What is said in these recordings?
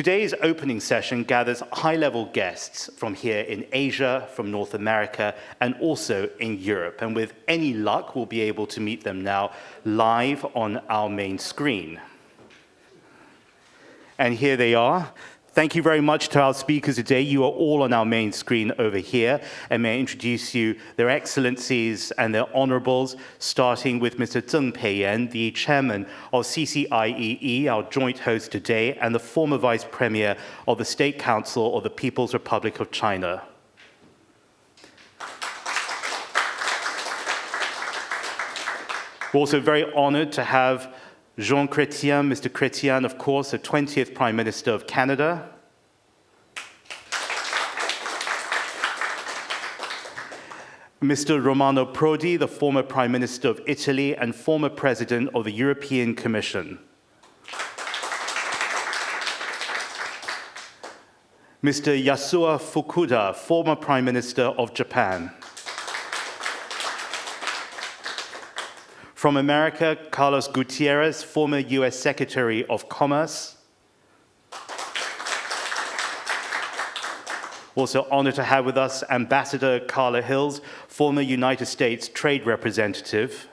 Today's opening session gathers high-level guests from here in Asia, from North America, and also in Europe. And with any luck, we'll be able to meet them now live on our main screen. And here they are. Thank you very much to our speakers today. You are all on our main screen over here. And may I introduce you their excellencies and their honorables, starting with Mr. Tsung Payen, the chairman of CCIEE, our joint host today, and the former vice premier of the State Council of the People's Republic of China. We're also very honored to have Jean Chrétien, Mr. Chrétien, of course, the 20th Prime Minister of Canada. Mr. Romano Prodi, the former Prime Minister of Italy and former President of the European Commission. Mr. Yasuya Fukuda, former Prime Minister of Japan. From America, Carlos Gutierrez, former U.S. Secretary of Commerce. Also honored to have with us Ambassador Carla Hills, former United States Trade Representative.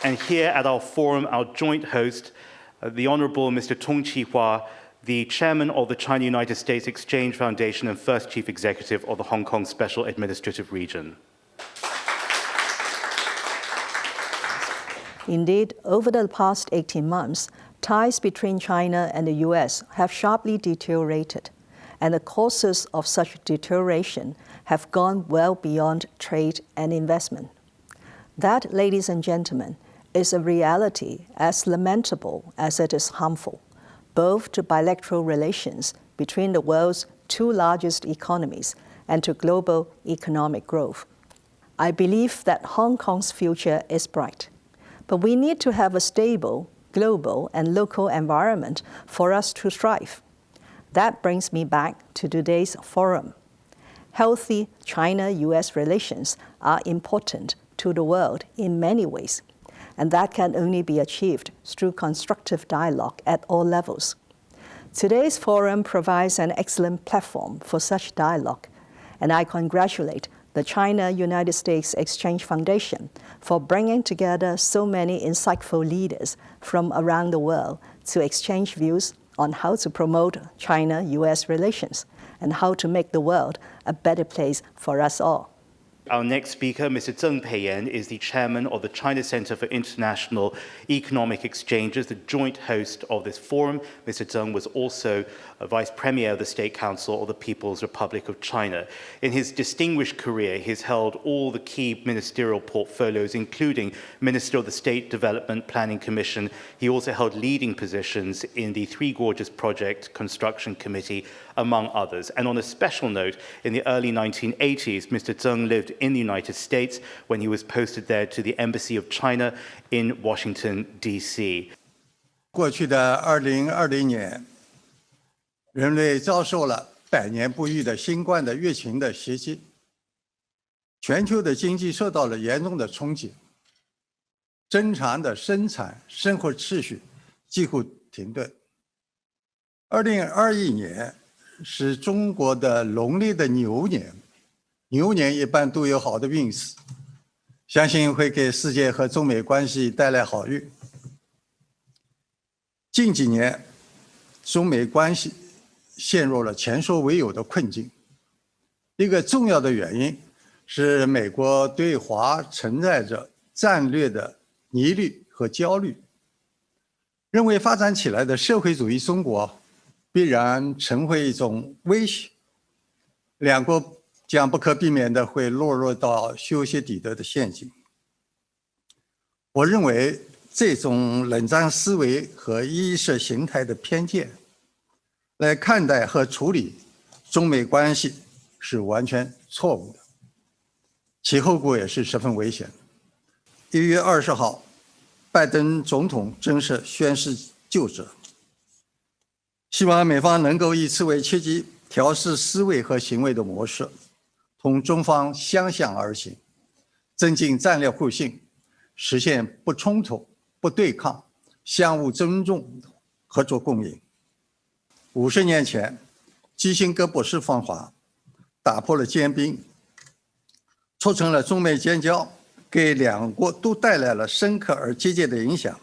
And here at our forum, our joint host, the Honorable Mr. Tung Chi-hua, the chairman of the China-United States Exchange Foundation and first chief executive of the Hong Kong Special Administrative Region. Indeed, over the past 18 months, ties between China and the U.S. have sharply deteriorated, and the causes of such deterioration have gone well beyond trade and investment. That, ladies and gentlemen, is a reality as lamentable as it is harmful, both to bilateral relations between the world's two largest economies and to global economic growth. I believe that Hong Kong's future is bright. But we need to have a stable, global, and local environment for us to thrive. That brings me back to today's forum. Healthy China-U.S. relations are important to the world in many ways, and that can only be achieved through constructive dialogue at all levels. Today's forum provides an excellent platform for such dialogue, and I congratulate the China-United States Exchange Foundation for bringing together so many insightful leaders from around the world to exchange views on how to promote China-U.S. relations and how to make the world a better place for us all. Our next speaker, Mr. Tsung Payen, is the chairman of the China Center for International Economic Exchanges, the joint host of this forum. Mr. Tsung was also a vice premier of the State Council of the People's Republic of China. In his distinguished career, he's held all the key ministerial portfolios, including Minister of the State Development Planning Commission. He also held leading positions in the Three Gorges Project Construction Committee, among others. And on a special note, in the early 1980s, Mr. Tsung lived in the United States when he was posted there to the Embassy of China in Washington, D.C. 过去的2020年，人类遭受了百年不遇的新冠的疫情的袭击，全球的经济受到了严重的冲击，正常的生产生活秩序几乎停顿。2021年是中国的农历的牛年，牛年一般都有好的运势，相信会给世界和中美关系带来好运。近几年，中美关系陷入了前所未有的困境。一个重要的原因是美国对华存在着战略的疑虑和焦虑，认为发展起来的社会主义中国必然成为一种威胁，两国将不可避免地会落入到修昔底德的陷阱。我认为这种冷战思维和意识形态的偏见来看待和处理中美关系是完全错误的，其后果也是十分危险的。1月20号，拜登总统正式宣誓就职，希望美方能够以此为契机，调试思维和行为的模式，同中方相向而行，增进战略互信，实现不冲突、不对抗、相互尊重、合作共赢。50年前，基辛格博士访华，打破了坚冰，促成了中美建交，给两国都带来了深刻而积极的影响，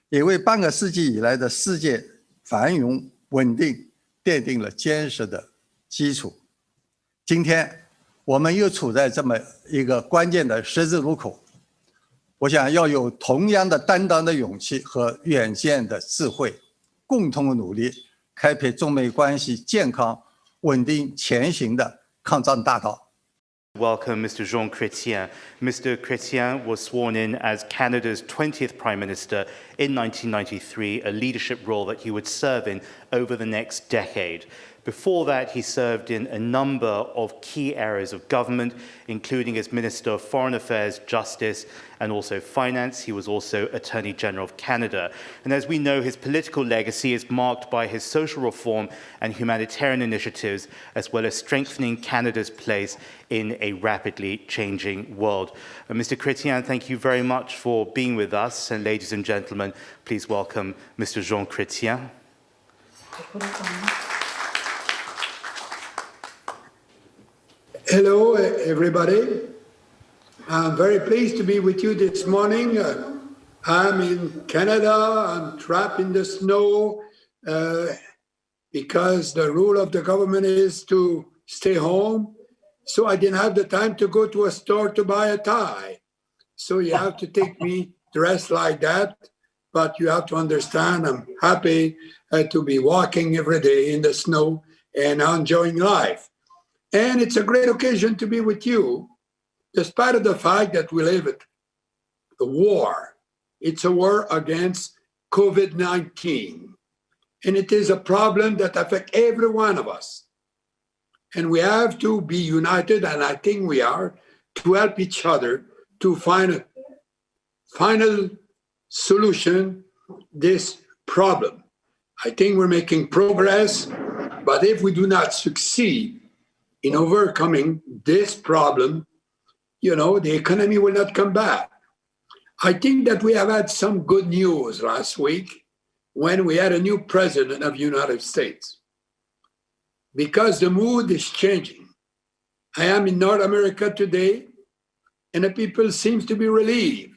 也为半个世纪以来的世界繁荣稳定奠定了坚实的基础。今天，我们又处在这么一个关键的十字路口，我想要有同样的担当的勇气和远见的智慧，共同的努力，开辟中美关系健康、稳定前行的抗战大道。Welcome Mr. Jean Chrétien. Mr. Chrétien was sworn in as Canada's 20th Prime Minister in 1993, a leadership role that he would serve in over the next decade. Before that, he served in a number of key areas of government, including as Minister of Foreign Affairs, Justice, and also Finance. He was also Attorney General of Canada. And as we know, his political legacy is marked by his social reform and humanitarian initiatives, as well as strengthening Canada's place in a rapidly changing world. Mr. Chrétien, thank you very much for being with us. And ladies and gentlemen, please welcome Mr. Jean Chrétien. Hello, everybody. I'm very pleased to be with you this morning. I'm in Canada. I'm trapped in the snow because the rule of the government is to stay home. So I didn't have the time to go to a store to buy a tie. So you have to take me dressed like that. But you have to understand, I'm happy to be walking every day in the snow and enjoying life. And it's a great occasion to be with you, despite of the fact that we live in a war. It's a war against COVID-19. And it is a problem that affects every one of us. And we have to be united, and I think we are, to help each other to find a final solution to this problem. I think we're making progress, but if we do not succeed in overcoming this problem, the economy will not come back. I think that we have had some good news last week when we had a new president of the United States, because the mood is changing. I am in North America today, and the people seem to be relieved.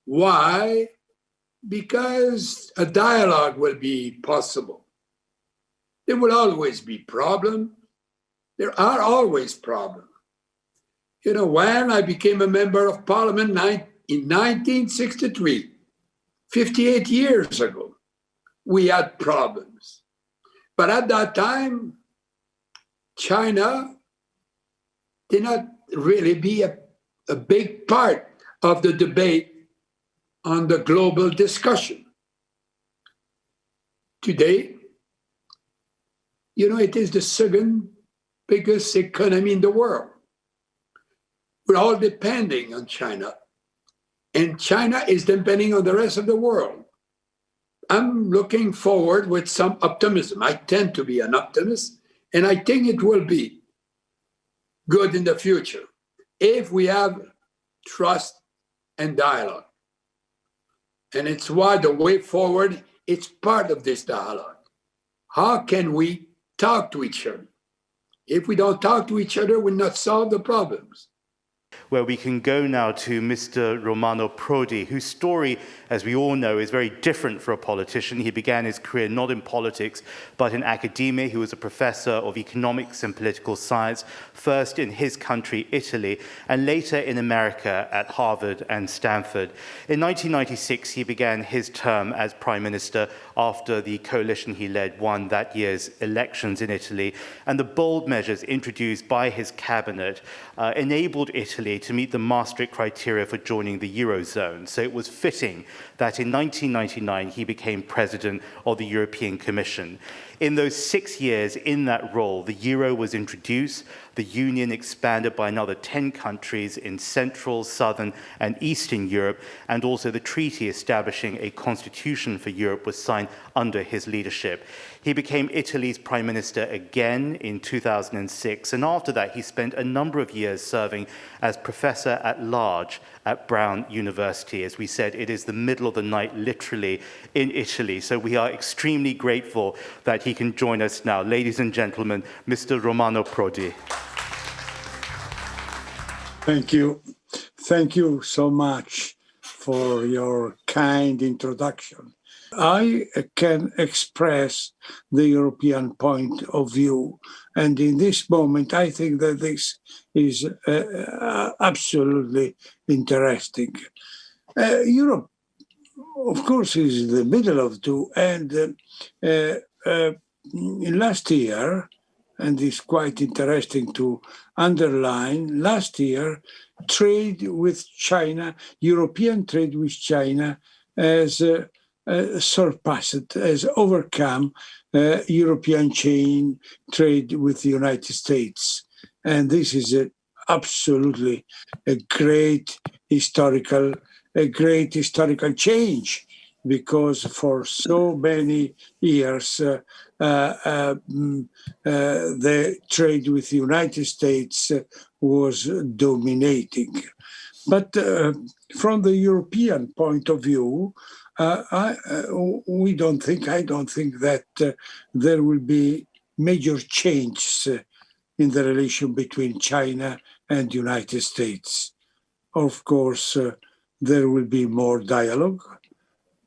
Why? Because a dialogue will be possible. There will always be problems. There are always problems. When I became a member of parliament in 1963, 58 years ago, we had problems. But at that time, China did not really be a big part of the debate on the global discussion. Today, it is the second biggest economy in the world. We're all depending on China, and China is depending on the rest of the world. I'm looking forward with some optimism. I tend to be an optimist, and I think it will be good in the future if we have trust and dialogue. And it's why the way forward, it's part of this dialogue. How can we talk to each other? If we don't talk to each other, we'll not solve the problems. Where we can go now to Mr. Romano Prodi, whose story, as we all know, is very different for a politician. He began his career not in politics, but in academia. He was a professor of economics and political science, first in his country, Italy, and later in America at Harvard and Stanford. In 1996, he began his term as prime minister after the coalition he led won that year's elections in Italy, and the bold measures introduced by his cabinet enabled Italy to meet the Maastricht criteria for joining the Eurozone. So it was fitting that in 1999 he became president of the European Commission. In those 6 years in that role, the euro was introduced, the union expanded by another 10 countries in Central, Southern, and Eastern Europe, and also the treaty establishing a constitution for Europe was signed under his leadership. He became Italy's prime minister again in 2006, and after that he spent a number of years serving as as Professor at Large at Brown University. As we said, it is the middle of the night, literally, in Italy. So we are extremely grateful that he can join us now. Ladies and gentlemen, Mr. Romano Prodi. Thank you. Thank you so much for your kind introduction. I can express the European point of view. And in this moment, I think that this is absolutely interesting. Europe, of course, is the middle of two. And last year, and it's quite interesting to underline, last year, trade with China, European trade with China, has surpassed, has overcome European chain trade with the United States. And this is absolutely a great historical change, because for so many years, the trade with the United States was dominating. But from the European point of view, I don't think that there will be major changes in the relation between China and the United States. Of course, there will be more dialogue.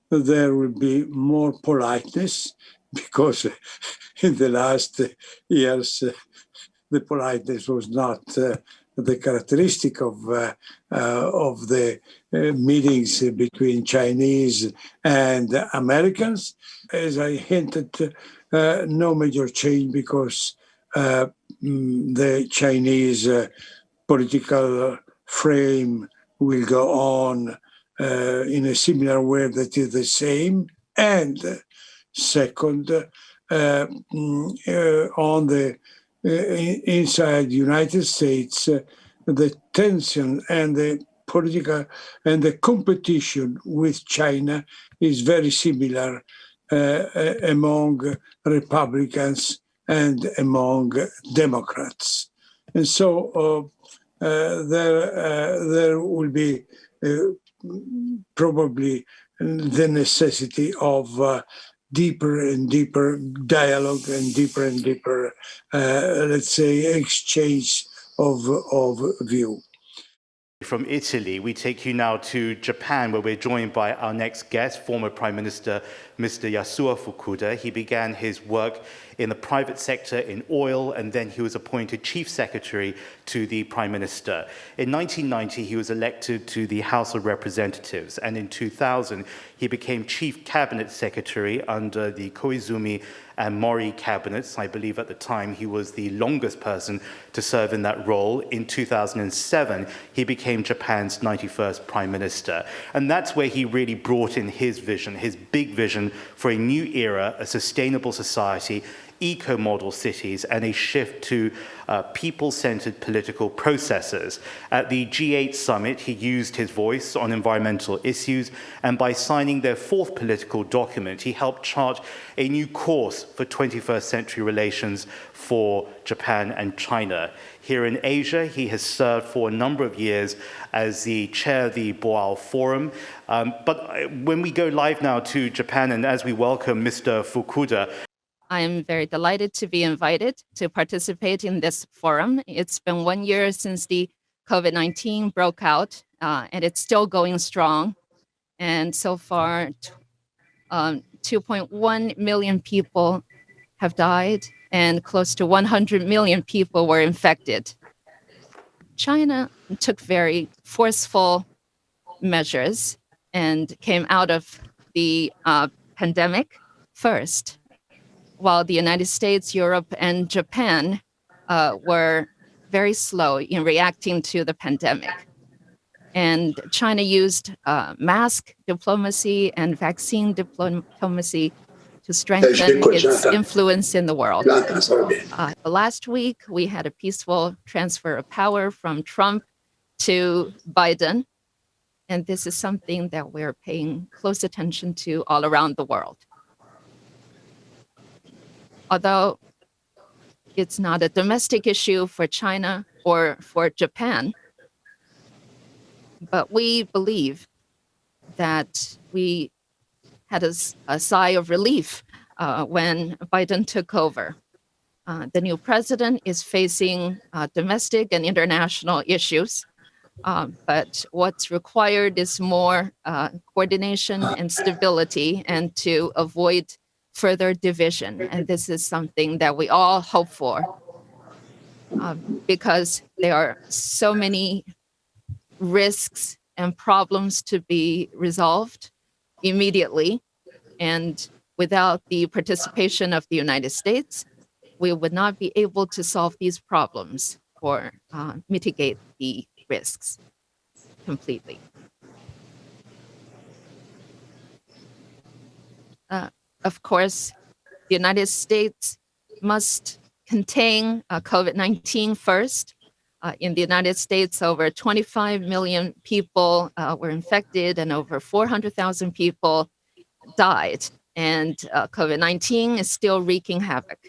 There will be more politeness, because in the last years, the politeness was not the characteristic of the meetings between Chinese and Americans. As I hinted, no major change, because the Chinese political frame will go on in a similar way that is the same. And second, on the inside the United States, the tension and the political and the competition with China is very similar among Republicans and among Democrats. And so there will be probably the necessity of deeper and deeper dialogue and deeper, let's say, exchange of view. From Italy, we take you now to Japan, where we're joined by our next guest, former Prime Minister Mr. Yasuya Fukuda. He began his work in the private sector in oil, and then he was appointed Chief Secretary to the Prime Minister. In 1990, he was elected to the House of Representatives, and in 2000, he became Chief Cabinet Secretary under the Koizumi and Mori cabinets. I believe at the time he was the longest person to serve in that role. In 2007, he became Japan's 91st Prime Minister. And that's where he really brought in his vision, his big vision for a new era, a sustainable society, eco-model cities, and a shift to people-centered political processes. At the G8 summit, he used his voice on environmental issues, and by signing their fourth political document, he helped chart a new course for 21st century relations for Japan and China. Here in Asia, he has served for a number of years as the chair of the Boao Forum. But when we go live now to Japan, and as we welcome Mr. Fukuda, I am very delighted to be invited to participate in this forum. It's been 1 year since the COVID-19 broke out, and it's still going strong. And so far, 2.1 million people have died, and close to 100 million people were infected. China took very forceful measures and came out of the pandemic first, while the United States, Europe, and Japan were very slow in reacting to the pandemic. And China used mask diplomacy and vaccine diplomacy to strengthen its influence in the world. Last week, we had a peaceful transfer of power from Trump to Biden. And this is something that we're paying close attention to all around the world. Although it's not a domestic issue for China or for Japan, But we believe that we had a sigh of relief when Biden took over. The new president is facing domestic and international issues, but what's required is more coordination and stability, and to avoid further division. And this is something that we all hope for, because there are so many risks and problems to be resolved immediately. And without the participation of the United States, we would not be able to solve these problems or mitigate the risks completely. Of course, the United States must contain COVID-19 first. In the United States, over 25 million people were infected and over 400,000 people died. And COVID-19 is still wreaking havoc.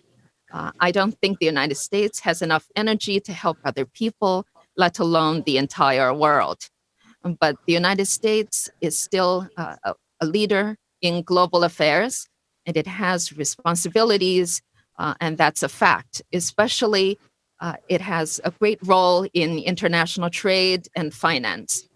I don't think the United States has enough energy to help other people, let alone the entire world. But the United States is still a leader in global affairs, and it has responsibilities, and that's a fact. Especially, it has a great role in international trade and finance.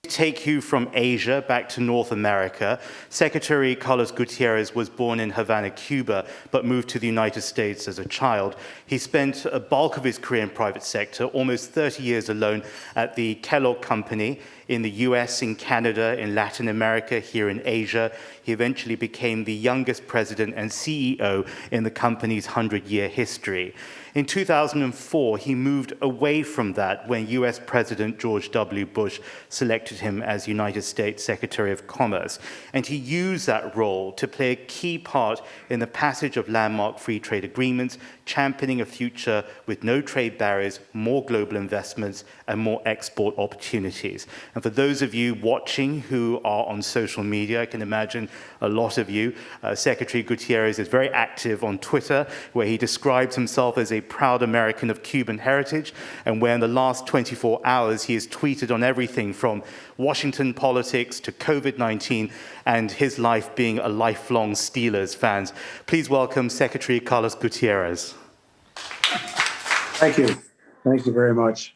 Take you from Asia back to North America. Secretary Carlos Gutierrez was born in Havana, Cuba, but moved to the United States as a child. He spent a bulk of his career in private sector, almost 30 years alone at the Kellogg Company in the US, in Canada, in Latin America, here in Asia. He eventually became the youngest president and CEO in the company's 100-year history. In 2004, he moved away from that when US President George W. Bush selected him as United States Secretary of Commerce. And he used that role to play a key part in the passage of landmark free trade agreements, championing a future with no trade barriers, more global investments, and more export opportunities. And for those of you watching who are on social media, I can imagine a lot of you, Secretary Gutierrez is very active on Twitter, where he describes himself as a proud American of Cuban heritage, and where in the last 24 hours he has tweeted on everything from Washington politics to COVID-19 and his life being a lifelong Steelers fan. Please welcome Secretary Carlos Gutierrez. Thank you. Thank you very much.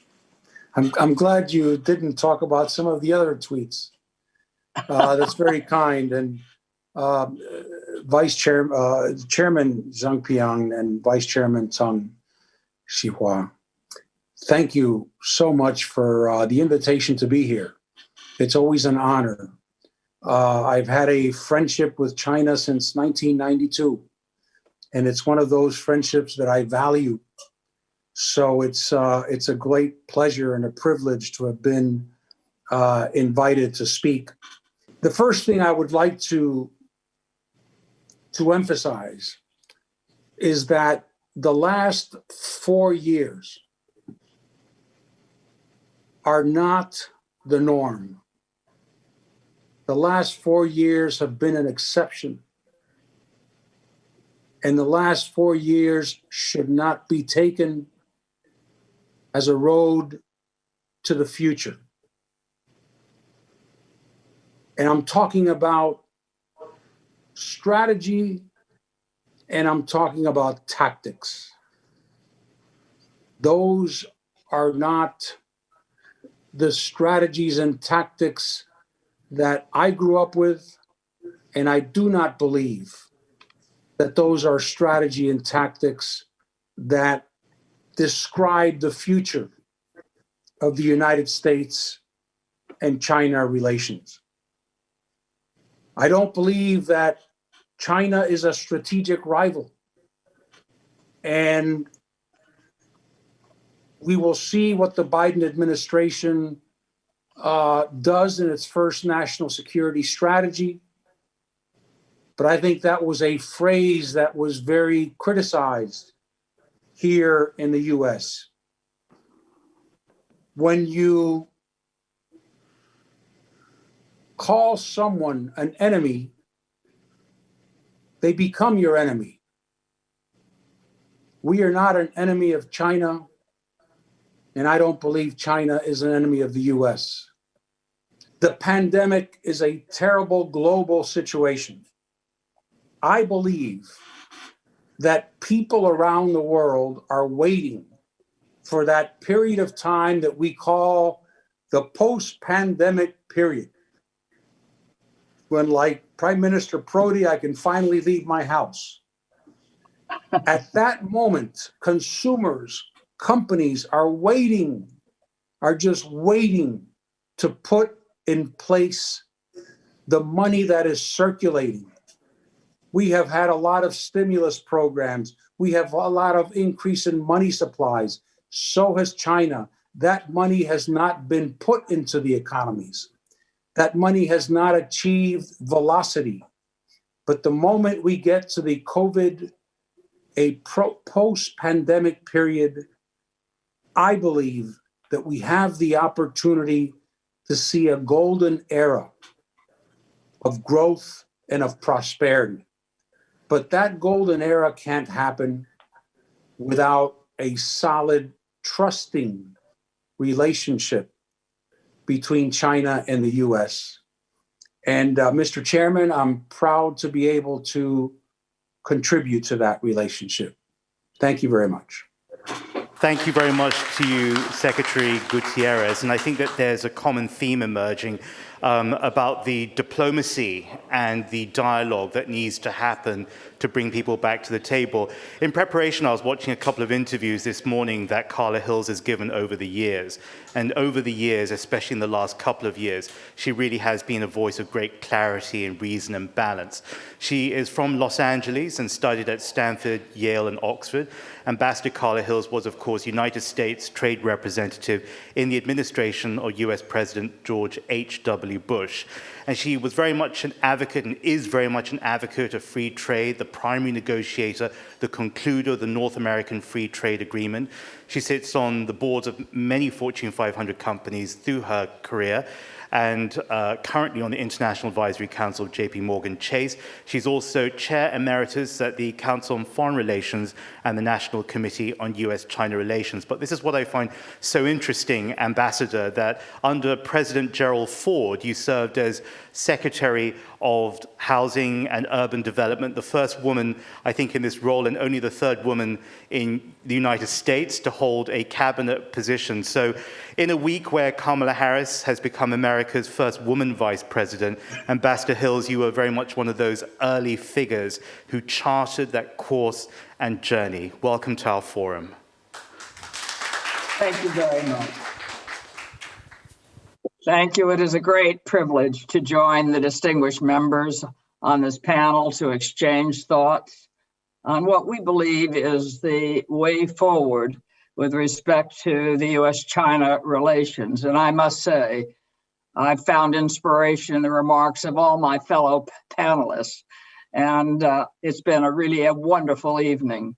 I'm glad you didn't talk about some of the other tweets. That's very kind. And Chairman Zhang Piang and Vice Chairman Tsung Xihua, thank you so much for the invitation to be here. It's always an honor. I've had a friendship with China since 1992, and it's one of those friendships that I value. So it's a great pleasure and a privilege to have been invited to speak. The first thing I would like to emphasize is that the last 4 years are not the norm. The last 4 years have been an exception. And the last 4 years should not be taken as a road to the future. And I'm talking about strategy, and I'm talking about tactics. Those are not the strategies and tactics that I grew up with, and I do not believe that those are strategy and tactics that describe the future of the United States and China relations. I don't believe that China is a strategic rival. And we will see what the Biden administration does in its first national security strategy. But I think that was a phrase that was very criticized here in the US. When you call someone an enemy, they become your enemy. We are not an enemy of China, and I don't believe China is an enemy of the US. The pandemic is a terrible global situation. I believe that people around the world are waiting for that period of time that we call the post-pandemic period, when, like Prime Minister Prodi, I can finally leave my house. At that moment, consumers, companies are just waiting to put in place the money that is circulating. We have had a lot of stimulus programs. We have a lot of increase in money supplies. So has China. That money has not been put into the economies. That money has not achieved velocity. But the moment we get to the post-pandemic period, I believe that we have the opportunity to see a golden era of growth and of prosperity. But that golden era can't happen without a solid, trusting relationship between China and the U.S. And Mr. Chairman, I'm proud to be able to contribute to that relationship. Thank you very much. Thank you very much to you, Secretary Gutierrez. And I think that there's a common theme emerging about the diplomacy and the dialogue that needs to happen to bring people back to the table. In preparation, I was watching a couple of interviews this morning that Carla Hills has given over the years. And over the years, especially in the last couple of years, she really has been a voice of great clarity and reason and balance. She is from Los Angeles and studied at Stanford, Yale, and Oxford. Ambassador Carla Hills was, of course, United States Trade Representative in the administration of US President George H.W. Bush. And she was very much an advocate and is very much an advocate of free trade, the primary negotiator, the concluder of the North American Free Trade Agreement. She sits on the boards of many Fortune 500 companies through her career, and currently on the International Advisory Council of JP Morgan Chase. She's also Chair Emeritus at the Council on Foreign Relations and the National Committee on US-China Relations. But this is what I find so interesting, Ambassador, that under President Gerald Ford, you served as Secretary of Housing and Urban Development, the first woman, I think, in this role, and only the third woman in the United States to hold a cabinet position. So in a week where Kamala Harris has become America's first woman vice president, Ambassador Hills, you were very much one of those early figures who charted that course and journey. Welcome to our forum. Thank you very much. Thank you. It is a great privilege to join the distinguished members on this panel to exchange thoughts on what we believe is the way forward with respect to the US-China relations. And I must say, I've found inspiration in the remarks of all my fellow panelists, and it's been really a wonderful evening.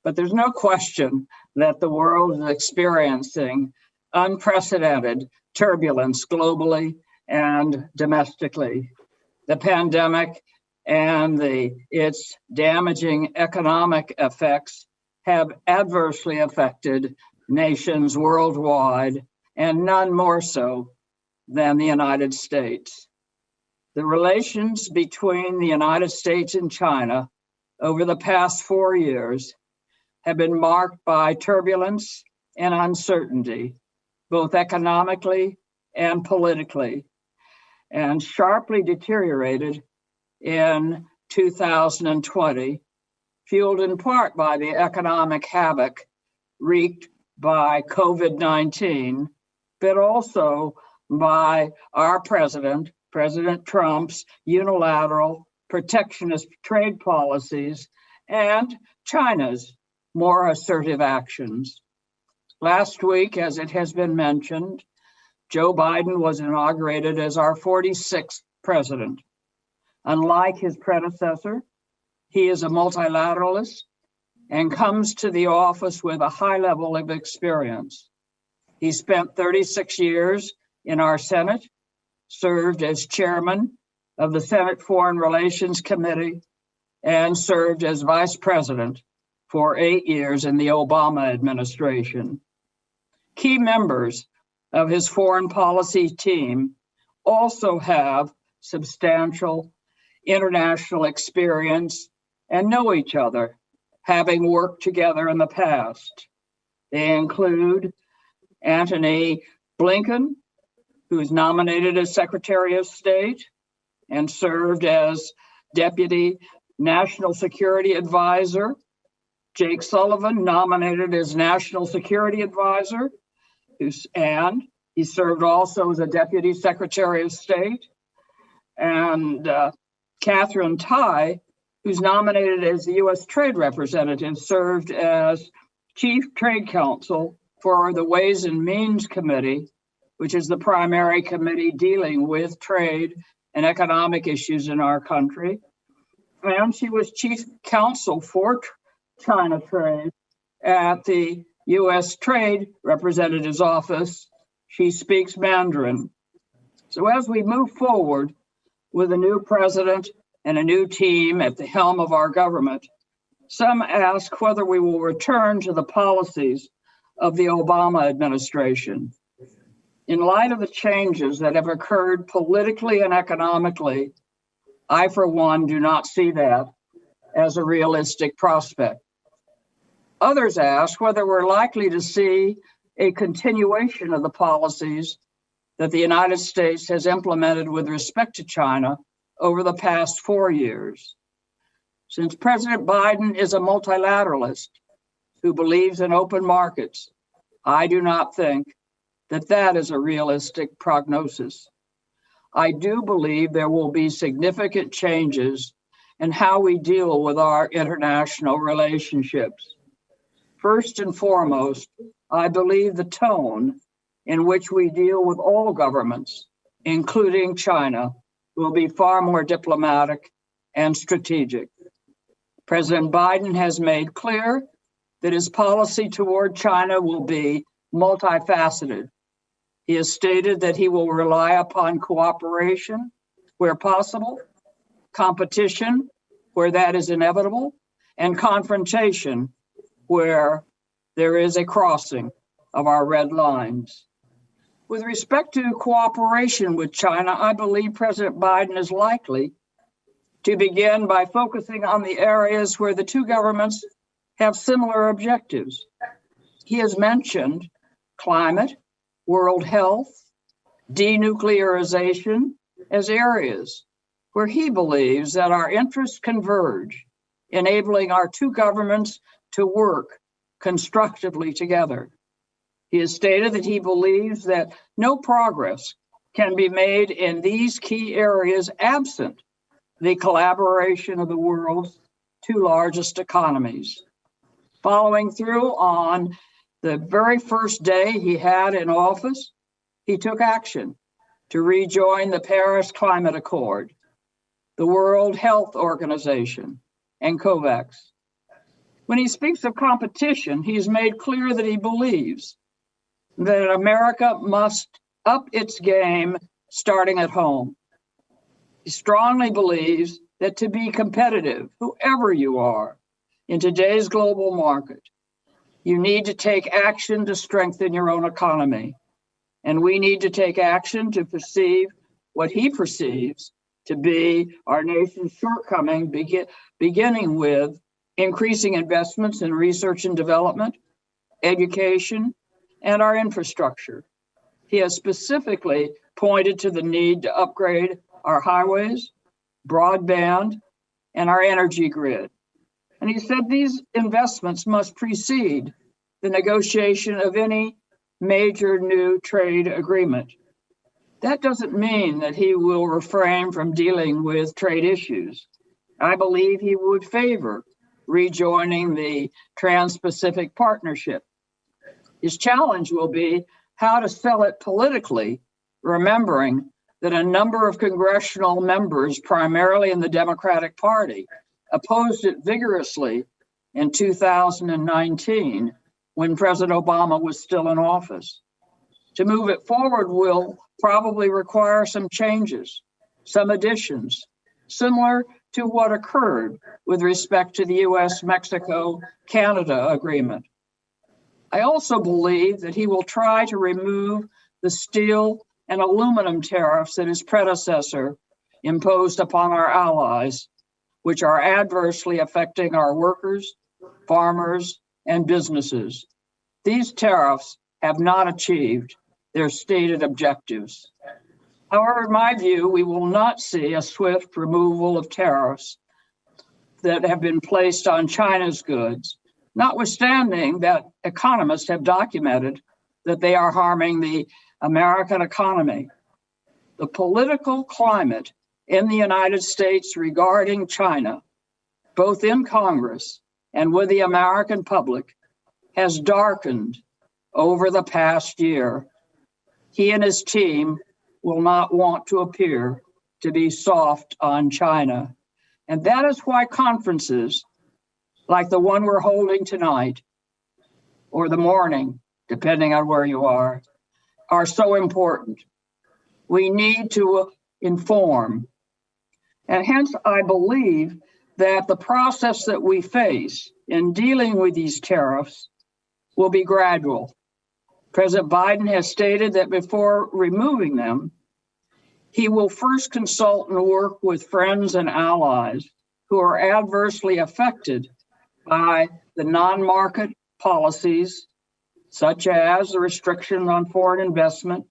But there's no question that the world is experiencing unprecedented turbulence globally and domestically. The pandemic and its damaging economic effects have adversely affected nations worldwide, and none more so than the United States. The relations between the United States and China over the past 4 years have been marked by turbulence and uncertainty, both economically and politically, and sharply deteriorated in 2020, fueled in part by the economic havoc wreaked by COVID-19, but also by our president, President Trump's unilateral protectionist trade policies and China's more assertive actions. Last week, as it has been mentioned, Joe Biden was inaugurated as our 46th president. Unlike his predecessor, he is a multilateralist and comes to the office with a high level of experience. He spent 36 years in our Senate, served as chairman of the Senate Foreign Relations Committee, and served as vice president for 8 years in the Obama administration. Key members of his foreign policy team also have substantial international experience and know each other, having worked together in the past. They include Antony Blinken, who is nominated as Secretary of State and served as Deputy National Security Advisor. Jake Sullivan, nominated as National Security Advisor, and he served also as a Deputy Secretary of State. And Catherine Tai, who's nominated as the U.S. Trade Representative, served as Chief Trade Counsel for the Ways and Means Committee, which is the primary committee dealing with trade and economic issues in our country. And she was Chief Counsel for China Trade at the U.S. Trade Representative's Office. She speaks Mandarin. So as we move forward with a new president and a new team at the helm of our government, some ask whether we will return to the policies of the Obama administration. In light of the changes that have occurred politically and economically, I, for one, do not see that as a realistic prospect. Others ask whether we're likely to see a continuation of the policies that the United States has implemented with respect to China over the past 4 years. Since President Biden is a multilateralist who believes in open markets, I do not think that that is a realistic prognosis. I do believe there will be significant changes in how we deal with our international relationships. First and foremost, I believe the tone in which we deal with all governments, including China, will be far more diplomatic and strategic. President Biden has made clear that his policy toward China will be multifaceted. He has stated that he will rely upon cooperation where possible, competition where that is inevitable, and confrontation where there is a crossing of our red lines. With respect to cooperation with China, I believe President Biden is likely to begin by focusing on the areas where the two governments have similar objectives. He has mentioned climate, world health, denuclearization as areas where he believes that our interests converge, enabling our two governments to work constructively together. He has stated that he believes that no progress can be made in these key areas absent the collaboration of the world's two largest economies. Following through on the very first day he had in office, he took action to rejoin the Paris Climate Accord, the World Health Organization, and COVAX. When he speaks of competition, he's made clear that he believes that America must up its game starting at home. He strongly believes that to be competitive, whoever you are, in today's global market, you need to take action to strengthen your own economy. And we need to take action to perceive what he perceives to be our nation's shortcoming, beginning with increasing investments in research and development, education, and our infrastructure. He has specifically pointed to the need to upgrade our highways, broadband, and our energy grid. And he said these investments must precede the negotiation of any major new trade agreement. That doesn't mean that he will refrain from dealing with trade issues. I believe he would favor rejoining the Trans-Pacific Partnership. His challenge will be how to sell it politically, remembering that a number of congressional members, primarily in the Democratic Party, opposed it vigorously in 2019 when President Obama was still in office. To move it forward will probably require some changes, some additions, similar to what occurred with respect to the U.S.-Mexico-Canada agreement. I also believe that he will try to remove the steel and aluminum tariffs that his predecessor imposed upon our allies, which are adversely affecting our workers, farmers, and businesses. These tariffs have not achieved their stated objectives. However, in my view, we will not see a swift removal of tariffs that have been placed on China's goods, notwithstanding that economists have documented that they are harming the American economy. The political climate in the United States regarding China, both in Congress and with the American public, has darkened over the past year. He and his team will not want to appear to be soft on China. And that is why conferences like the one we're holding tonight, or the morning, depending on where you are so important. We need to inform. And hence, I believe that the process that we face in dealing with these tariffs will be gradual. President Biden has stated that before removing them, he will first consult and work with friends and allies who are adversely affected by the non-market policies, such as the restriction on foreign investment,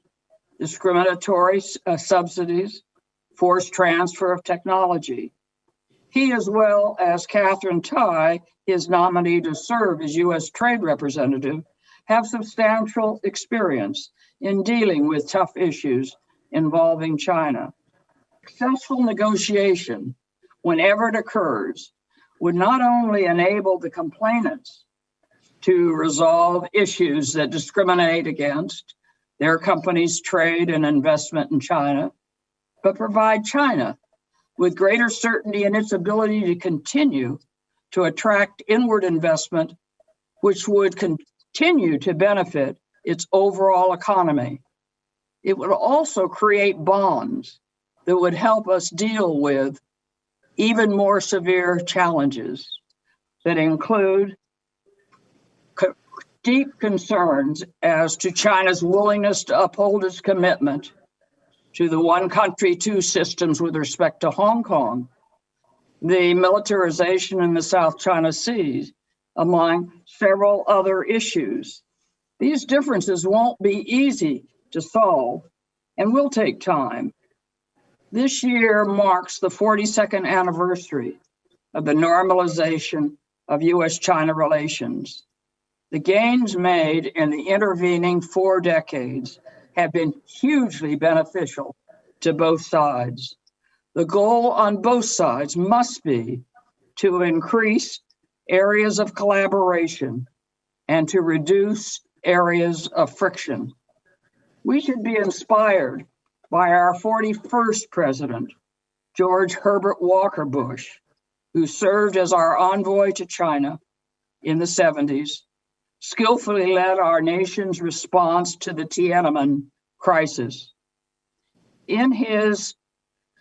discriminatory subsidies, forced transfer of technology. He, as well as Catherine Tai, his nominee to serve as U.S. Trade Representative, have substantial experience in dealing with tough issues involving China. Successful negotiation, whenever it occurs, would not only enable the complainants to resolve issues that discriminate against their company's trade and investment in China, but provide China with greater certainty in its ability to continue to attract inward investment, which would continue to benefit its overall economy. It would also create bonds that would help us deal with even more severe challenges that include deep concerns as to China's willingness to uphold its commitment to the one country, two systems with respect to Hong Kong, the militarization in the South China Sea, among several other issues. These differences won't be easy to solve and will take time. This year marks the 42nd anniversary of the normalization of U.S.-China relations. The gains made in the intervening 4 decades have been hugely beneficial to both sides. The goal on both sides must be to increase areas of collaboration and to reduce areas of friction. We should be inspired by our 41st president, George Herbert Walker Bush, who served as our envoy to China in the 70s, skillfully led our nation's response to the Tiananmen crisis. In his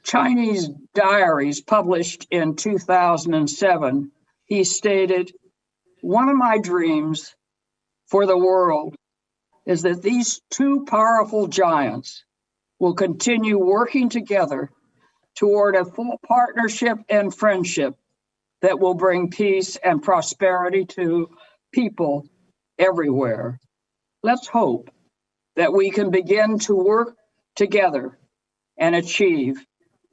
Chinese diaries published in 2007, he stated, "One of my dreams for the world is that these two powerful giants will continue working together toward a full partnership and friendship that will bring peace and prosperity to people everywhere." Let's hope that we can begin to work together and achieve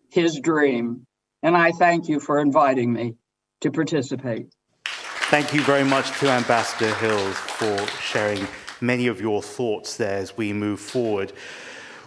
his dream. And I thank you for inviting me to participate. Thank you very much to Ambassador Hills for sharing many of your thoughts there as we move forward.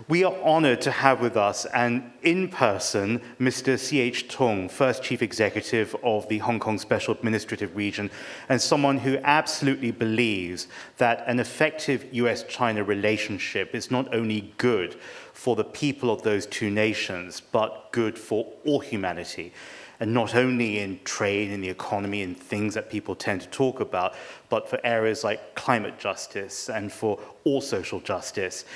We are honored to have with us, and in person, Mr. C.H. Tsung, first Chief Executive of the Hong Kong Special Administrative Region, and someone who absolutely believes that an effective US-China relationship is not only good for the people of those two nations, but good for all humanity. And not only in trade, in the economy, and things that people tend to talk about, but for areas like climate justice and for all social justice.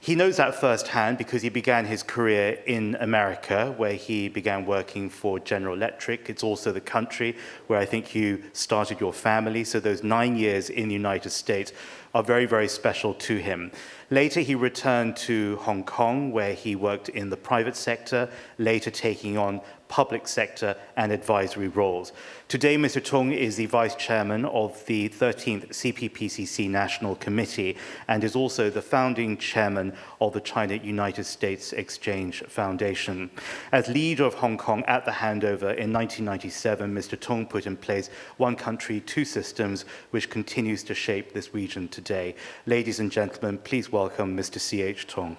He knows that firsthand because he began his career in America, where he began working for General Electric. It's also the country where I think you started your family. So those 9 years in the United States are very, very special to him. Later, he returned to Hong Kong, where he worked in the private sector, later taking on public sector and advisory roles. Today, Mr. Tsung is the Vice Chairman of the 13th CPPCC National Committee and is also the founding Chairman of the China-United States Exchange Foundation. As leader of Hong Kong at the handover in 1997, Mr. Tsung put in place one country, two systems, which continues to shape this region today. Ladies and gentlemen, please welcome Mr. C.H. Tsung.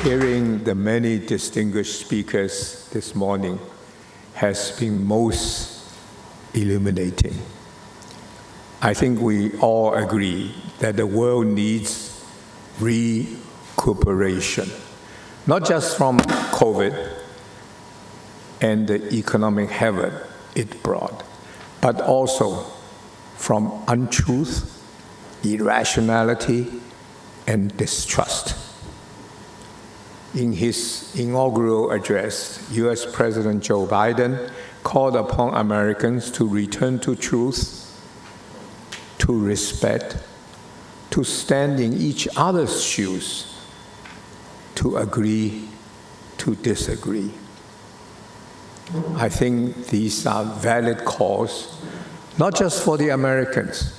Hearing the many distinguished speakers this morning has been most illuminating. I think we all agree that the world needs recuperation, not just from COVID and the economic havoc it brought, but also from untruth, irrationality, and distrust. In his inaugural address, U.S. President Joe Biden called upon Americans to return to truth, to respect, to stand in each other's shoes, to agree, to disagree. I think these are valid calls, not just for the Americans,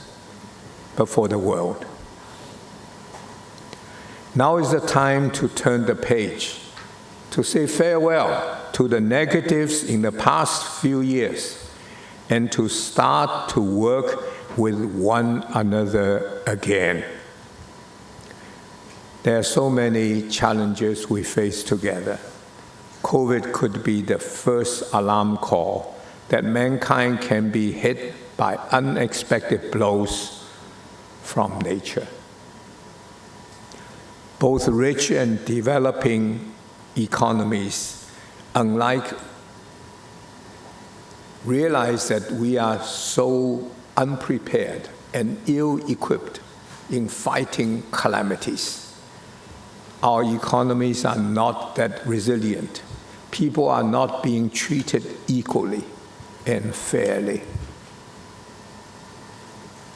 but for the world. Now is the time to turn the page, to say farewell to the negatives in the past few years, and to start to work with one another again. There are so many challenges we face together. COVID could be the first alarm call that mankind can be hit by unexpected blows from nature. Both rich and developing economies, unlike, realize that we are so unprepared and ill-equipped in fighting calamities. Our economies are not that resilient. People are not being treated equally and fairly.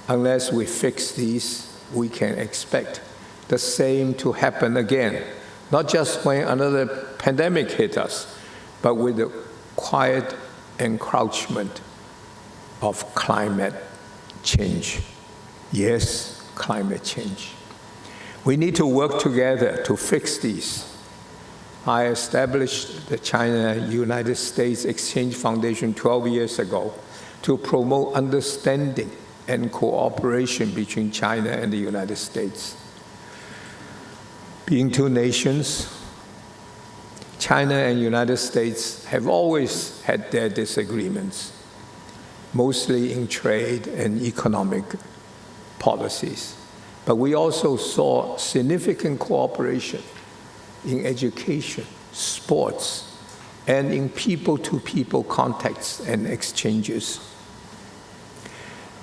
Unless we fix these, we can expect the same to happen again, not just when another pandemic hit us, but with the quiet encroachment of climate change. Yes, climate change. We need to work together to fix these. I established the China-United States Exchange Foundation 12 years ago to promote understanding and cooperation between China and the United States. Being two nations, China and United States have always had their disagreements, mostly in trade and economic policies. But we also saw significant cooperation in education, sports, and in people-to-people contacts and exchanges.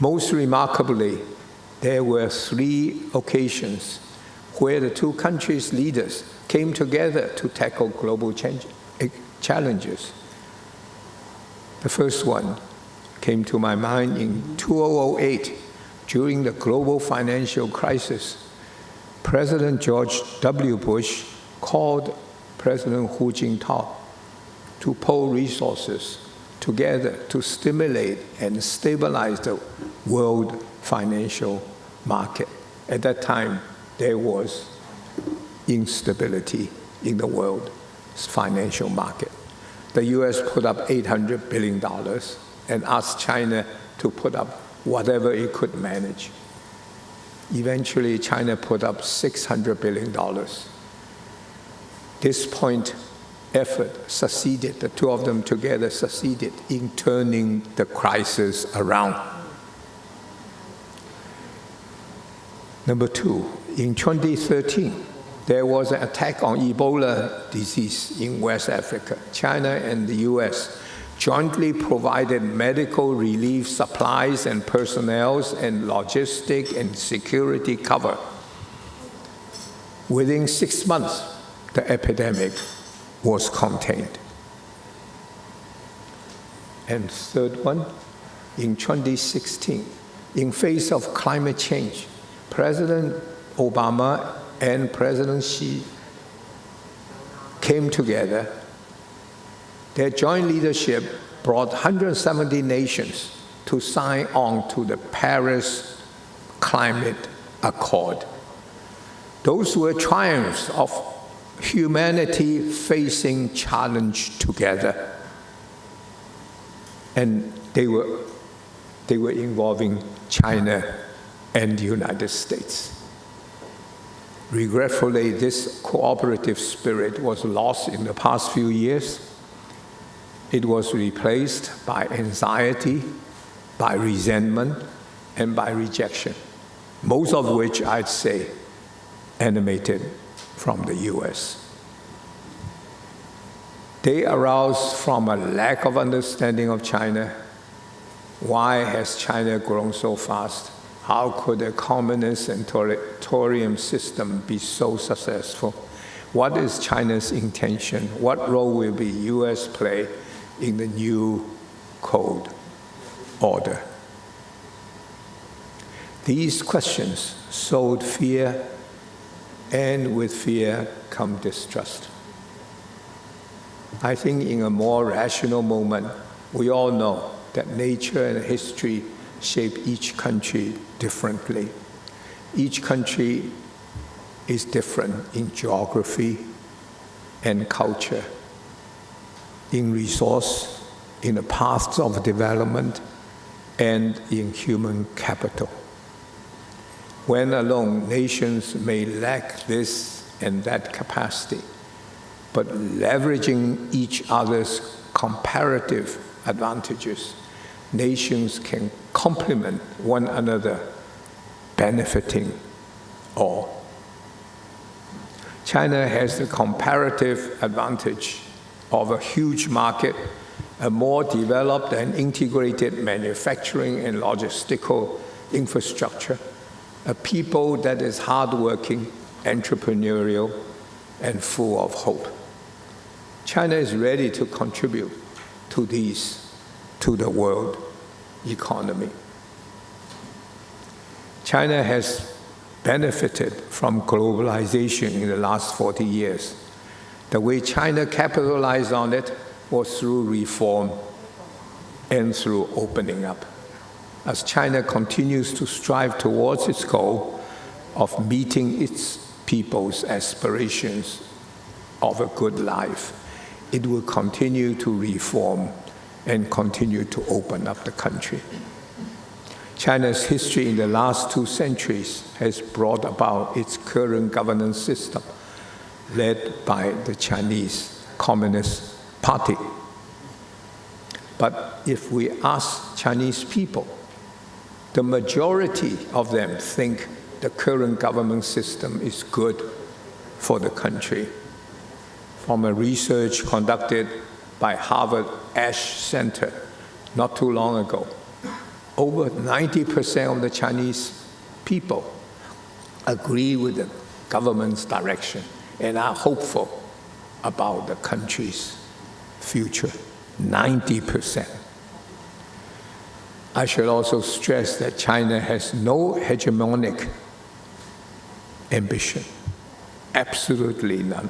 Most remarkably, there were 3 occasions where the two countries' leaders came together to tackle global challenges. The first one came to my mind in 2008, during the global financial crisis. President George W. Bush called President Hu Jintao to pool resources together to stimulate and stabilize the world financial market. At that time, there was instability in the world's financial market. The U.S. put up $800 billion and asked China to put up whatever it could manage. Eventually, China put up $600 billion. This point effort succeeded, the two of them together succeeded in turning the crisis around. Number 2, in 2013, there was an attack on Ebola disease in West Africa. China and the U.S. jointly provided medical relief supplies and personnel and logistic and security cover. Within 6 months, the epidemic was contained. And third one, in 2016, in face of climate change, President Obama and President Xi came together. Their joint leadership brought 170 nations to sign on to the Paris Climate Accord. Those were triumphs of humanity facing challenge together. And they were involving China and the United States. Regretfully, this cooperative spirit was lost in the past few years. It was replaced by anxiety, by resentment, and by rejection, most of which I'd say emanated from the U.S. They arose from a lack of understanding of China. Why has China grown so fast? How could a communist and totalitarian system be so successful? What is China's intention? What role will the U.S. play in the new Cold Order? These questions sowed fear, and with fear come distrust. I think in a more rational moment, we all know that nature and history shape each country differently. Each country is different in geography and culture, in resource, in the paths of development, and in human capital. When alone, nations may lack this and that capacity, but leveraging each other's comparative advantages, nations can complement one another, benefiting all. China has the comparative advantage of a huge market, a more developed and integrated manufacturing and logistical infrastructure, a people that is hardworking, entrepreneurial, and full of hope. China is ready to contribute to these, to the world economy. China has benefited from globalization in the last 40 years. The way China capitalized on it was through reform and through opening up. As China continues to strive towards its goal of meeting its people's aspirations of a good life, it will continue to reform and continue to open up the country. China's history in the last 2 centuries has brought about its current governance system, led by the Chinese Communist Party. But if we ask Chinese people, the majority of them think the current government system is good for the country. From a research conducted by Harvard Ash Center not too long ago, over 90% of the Chinese people agree with the government's direction and are hopeful about the country's future. 90%. I should also stress that China has no hegemonic ambition, absolutely none.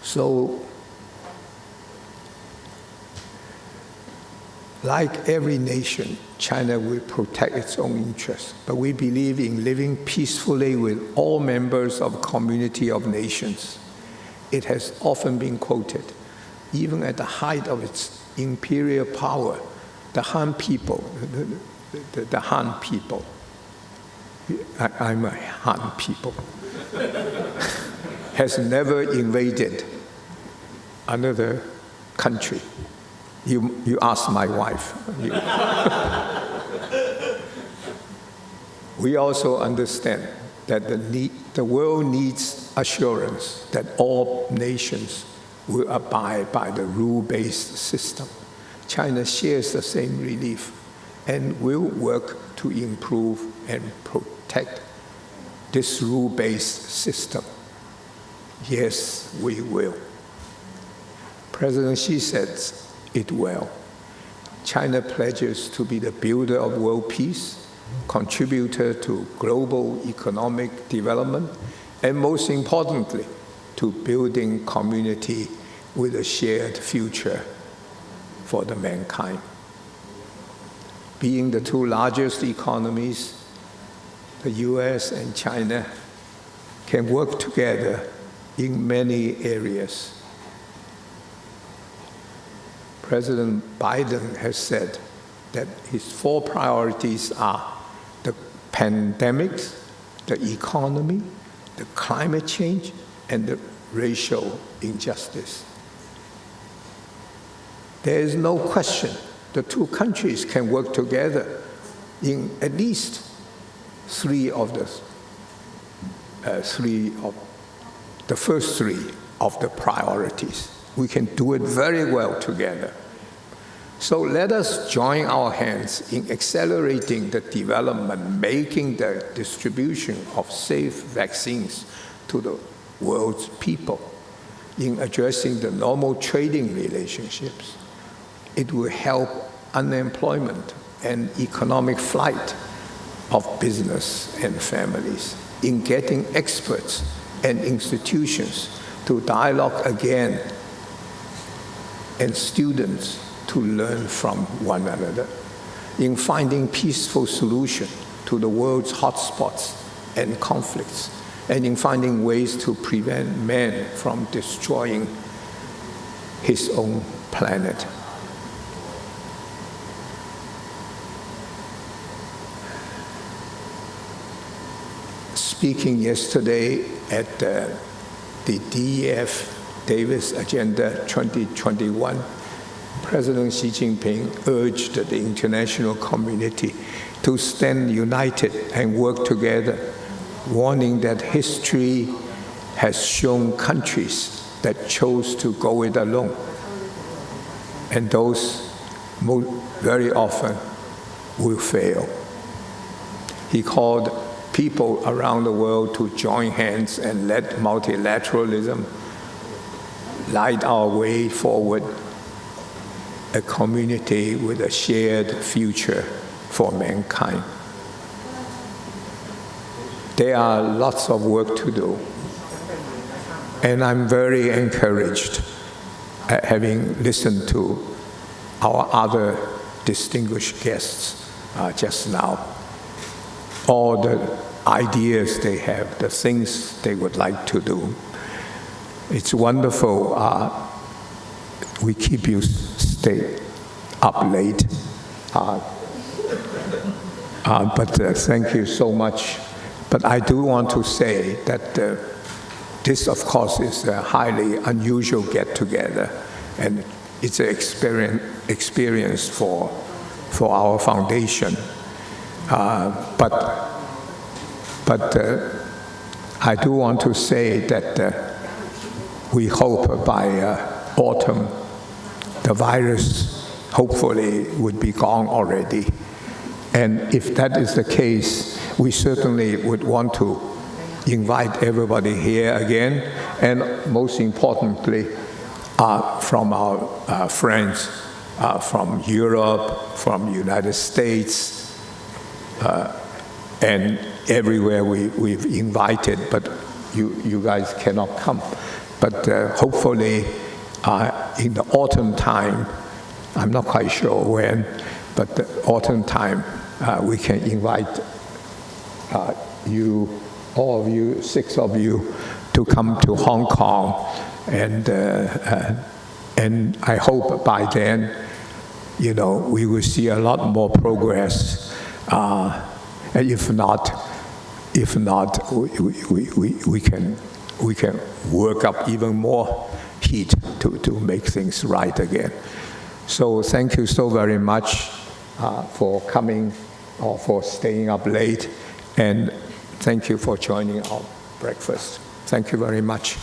So, like every nation, China will protect its own interests, but we believe in living peacefully with all members of a community of nations. It has often been quoted, even at the height of its imperial power, the Han people, the Han people, I'm a Han people, has never invaded another country. You ask my wife. We also understand that the world needs assurance that all nations will abide by the rule-based system. China shares the same belief and will work to improve and protect this rule-based system. Yes, we will. President Xi says it well. China pledges to be the builder of world peace, contributor to global economic development, and most importantly, to building community with a shared future for the mankind. Being the two largest economies, the U.S. and China can work together in many areas. President Biden has said that his 4 priorities are the pandemics, the economy, the climate change, and the racial injustice. There is no question the two countries can work together in at least 3 of the first 3 of the priorities. We can do it very well together. So let us join our hands in accelerating the development, making the distribution of safe vaccines to the world's people, in addressing the normal trading relationships. It will help unemployment and economic flight of business and families, in getting experts and institutions to dialogue again, and students to learn from one another, in finding peaceful solutions to the world's hotspots and conflicts, and in finding ways to prevent man from destroying his own planet. Speaking yesterday at the DEF Davis Agenda 2021, President Xi Jinping urged the international community to stand united and work together, warning that history has shown countries that chose to go it alone, and those very often will fail. He called people around the world to join hands and let multilateralism light our way forward, a community with a shared future for mankind. There are lots of work to do, and I'm very encouraged, having listened to our other distinguished guests just now, all the ideas they have, the things they would like to do. It's wonderful. We keep you stay up late. But thank you so much. But I do want to say that this, of course, is a highly unusual get-together, and it's an experience for our foundation. But I do want to say that we hope by autumn, the virus hopefully would be gone already. And if that is the case, we certainly would want to invite everybody here again, and most importantly, from our friends from Europe, from the United States, and everywhere we've invited, but you guys cannot come. But hopefully in the autumn time, I'm not quite sure when, but the autumn time, we can invite you, all of you, 6 of you, to come to Hong Kong, and I hope by then, we will see a lot more progress. And if not, we can work up even more heat to make things right again. So thank you so very much for coming or for staying up late. And thank you for joining our breakfast. Thank you very much.